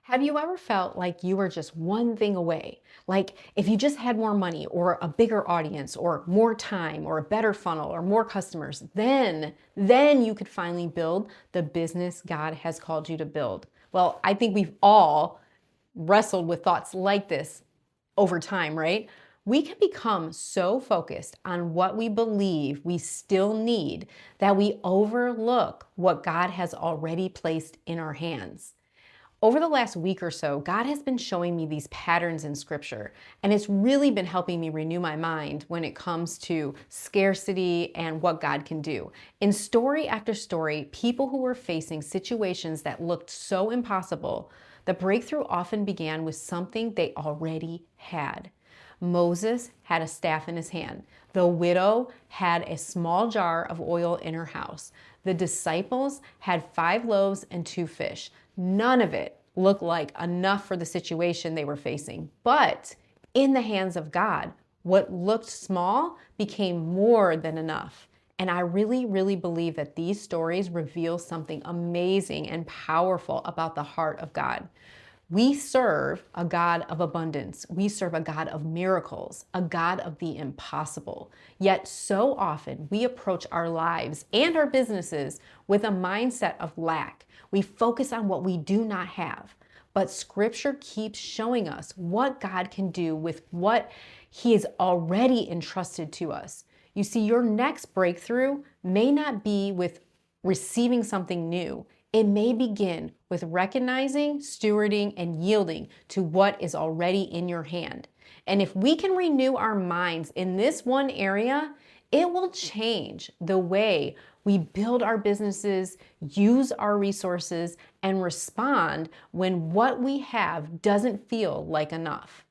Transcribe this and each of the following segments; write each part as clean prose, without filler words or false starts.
Have you ever felt like you were just one thing away? Like if you just had more money or a bigger audience or more time or a better funnel or more customers, then you could finally build the business God has called you to build. Well, I think we've all wrestled with thoughts like this over time, right? We can become so focused on what we believe we still need that we overlook what God has already placed in our hands. Over the last week or so, God has been showing me these patterns in scripture, and it's really been helping me renew my mind when it comes to scarcity and what God can do. In story after story, people who were facing situations that looked so impossible, the breakthrough often began with something they already had. Moses had a staff in his hand. The widow had a small jar of oil in her house. The disciples had 5 loaves and 2 fish. None of it looked like enough for the situation they were facing. But in the hands of God, what looked small became more than enough. And I really believe that these stories reveal something amazing and powerful about the heart of God. We serve a God of abundance. We serve a God of miracles, a God of the impossible. Yet so often we approach our lives and our businesses with a mindset of lack. We focus on what we do not have. But scripture keeps showing us what God can do with what he has already entrusted to us. You see, your next breakthrough may not be with receiving something new. It may begin with recognizing, stewarding, and yielding to what is already in your hand. And if we can renew our minds in this one area, it will change the way we build our businesses, use our resources, and respond when what we have doesn't feel like enough.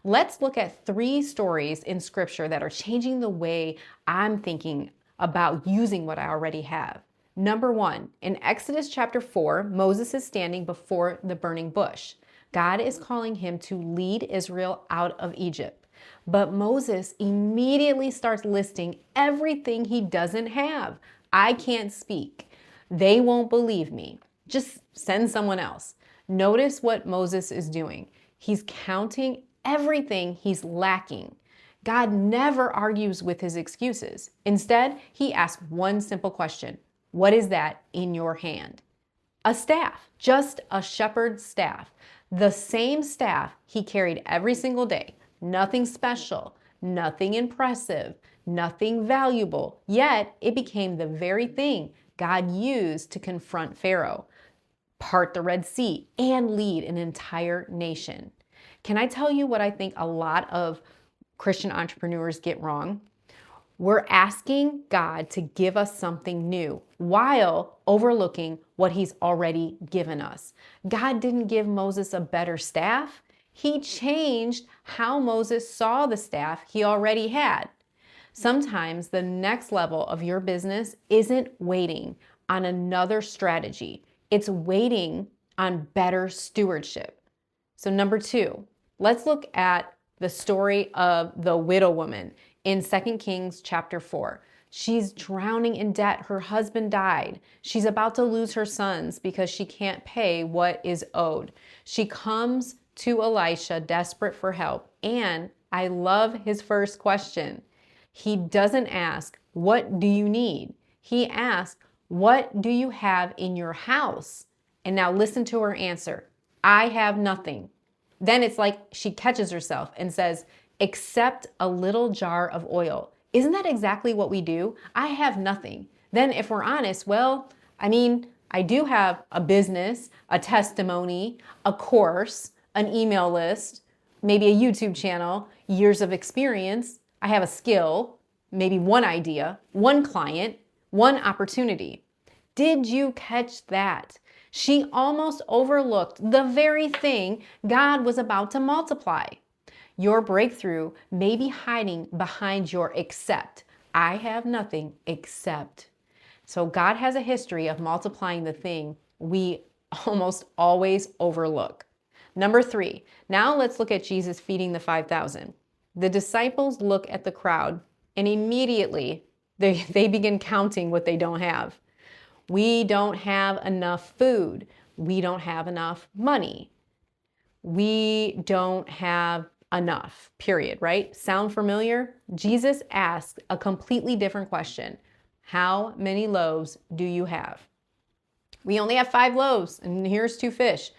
Let's look at 3 stories in scripture that are changing the way I'm thinking about using what I already have. Number 1, in Exodus chapter 4, Moses is standing before the burning bush. God is calling him to lead Israel out of Egypt. But Moses immediately starts listing everything he doesn't have. I can't speak. They won't believe me. Just send someone else. Notice what Moses is doing. He's counting everything he's lacking. God never argues with his excuses. Instead, he asks one simple question. What is that in your hand? A staff, just a shepherd's staff. The same staff he carried every single day. Nothing special, nothing impressive, nothing valuable. Yet it became the very thing God used to confront Pharaoh, part the Red Sea, and lead an entire nation. Can I tell you what I think a lot of Christian entrepreneurs get wrong? We're asking God to give us something new while overlooking what he's already given us. God didn't give Moses a better staff. He changed how Moses saw the staff he already had. Sometimes the next level of your business isn't waiting on another strategy. It's waiting on better stewardship. So number 2, let's look at the story of the widow woman in 2 Kings chapter 4. She's drowning in debt. Her husband died. She's about to lose her sons because she can't pay what is owed. She comes to Elisha desperate for help. And I love his first question. He doesn't ask, what do you need? He asks, what do you have in your house? And now listen to her answer. I have nothing. Then it's like she catches herself and says, except a little jar of oil. Isn't that exactly what we do? I have nothing. Then if we're honest, I do have a business, a testimony, a course, an email list, maybe a YouTube channel, years of experience. I have a skill, maybe one idea, one client, one opportunity. Did you catch that? She almost overlooked the very thing God was about to multiply. Your breakthrough may be hiding behind your except. I have nothing except. So God has a history of multiplying the thing we almost always overlook. Number 3, now let's look at Jesus feeding the 5,000. The disciples look at the crowd and immediately they begin counting what they don't have. We don't have enough food. We don't have enough money. we don't have enough, period, right? Sound familiar? Jesus asked a completely different question. How many loaves do you have? We only have 5 loaves, and here's 2 fish.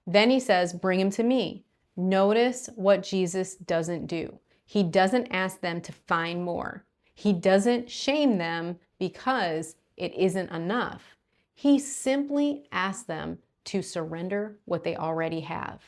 Then he says, bring them to me. Notice what Jesus doesn't do. He doesn't ask them to find more. He doesn't shame them because it isn't enough. He simply asks them to surrender what they already have.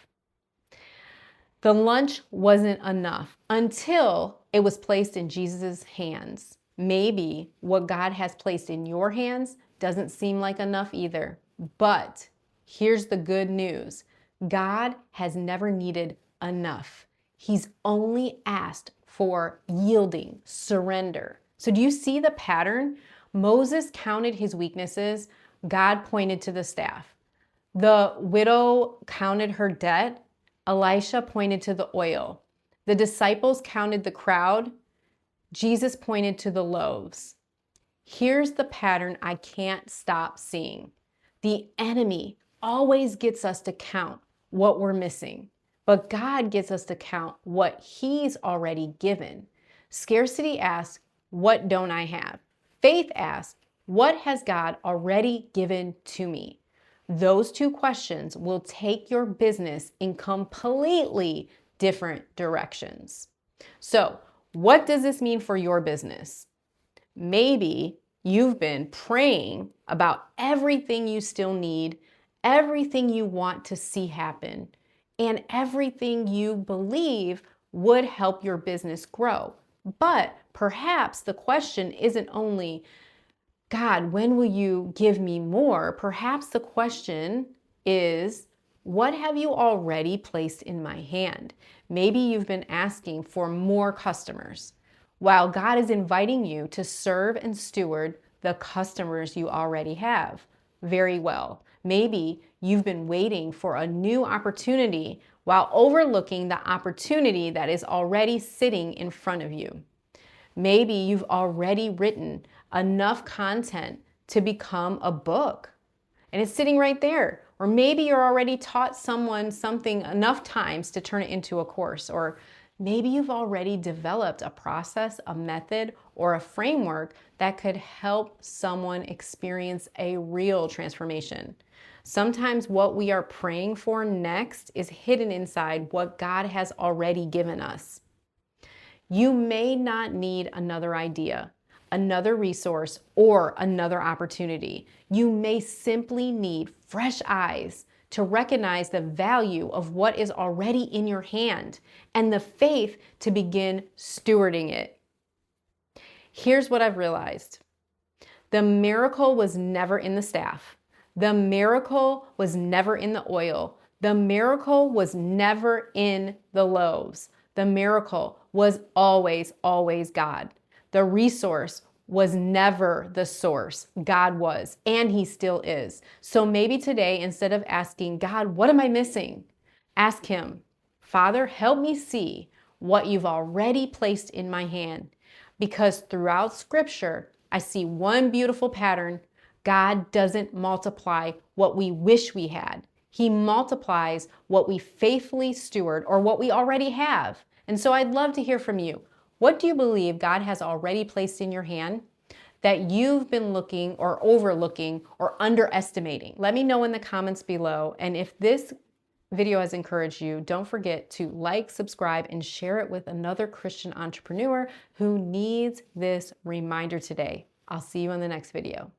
The lunch wasn't enough until it was placed in Jesus' hands. Maybe what God has placed in your hands doesn't seem like enough either. But here's the good news. God has never needed enough. He's only asked for yielding, surrender. So do you see the pattern? Moses counted his weaknesses. God pointed to the staff. The widow counted her debt. Elisha pointed to the oil. The disciples counted the crowd. Jesus pointed to the loaves. Here's the pattern I can't stop seeing. The enemy always gets us to count what we're missing, but God gets us to count what He's already given. Scarcity asks, what don't I have? Faith asks, what has God already given to me? Those 2 questions will take your business in completely different directions. So, what does this mean for your business? Maybe you've been praying about everything you still need, everything you want to see happen, and everything you believe would help your business grow. But perhaps the question isn't only, God, when will you give me more? Perhaps the question is, what have you already placed in my hand? Maybe you've been asking for more customers, while God is inviting you to serve and steward the customers you already have. Very well. Maybe you've been waiting for a new opportunity while overlooking the opportunity that is already sitting in front of you. Maybe you've already written enough content to become a book, and it's sitting right there. Or maybe you're already taught someone something enough times to turn it into a course. Or maybe you've already developed a process, a method, or a framework that could help someone experience a real transformation. Sometimes what we are praying for next is hidden inside what God has already given us. You may not need another idea, another resource, or another opportunity. You may simply need fresh eyes to recognize the value of what is already in your hand and the faith to begin stewarding it. Here's what I've realized. The miracle was never in the staff. The miracle was never in the oil. The miracle was never in the loaves. The miracle was always, always God. The resource was never the source. God was, and He still is. So maybe today, instead of asking, God, what am I missing? Ask Him, Father, help me see what you've already placed in my hand. Because throughout Scripture, I see one beautiful pattern. God doesn't multiply what we wish we had. He multiplies what we faithfully steward or what we already have. And so I'd love to hear from you. What do you believe God has already placed in your hand that you've been looking or overlooking or underestimating? Let me know in the comments below. And if this video has encouraged you, don't forget to like, subscribe, and share it with another Christian entrepreneur who needs this reminder today. I'll see you in the next video.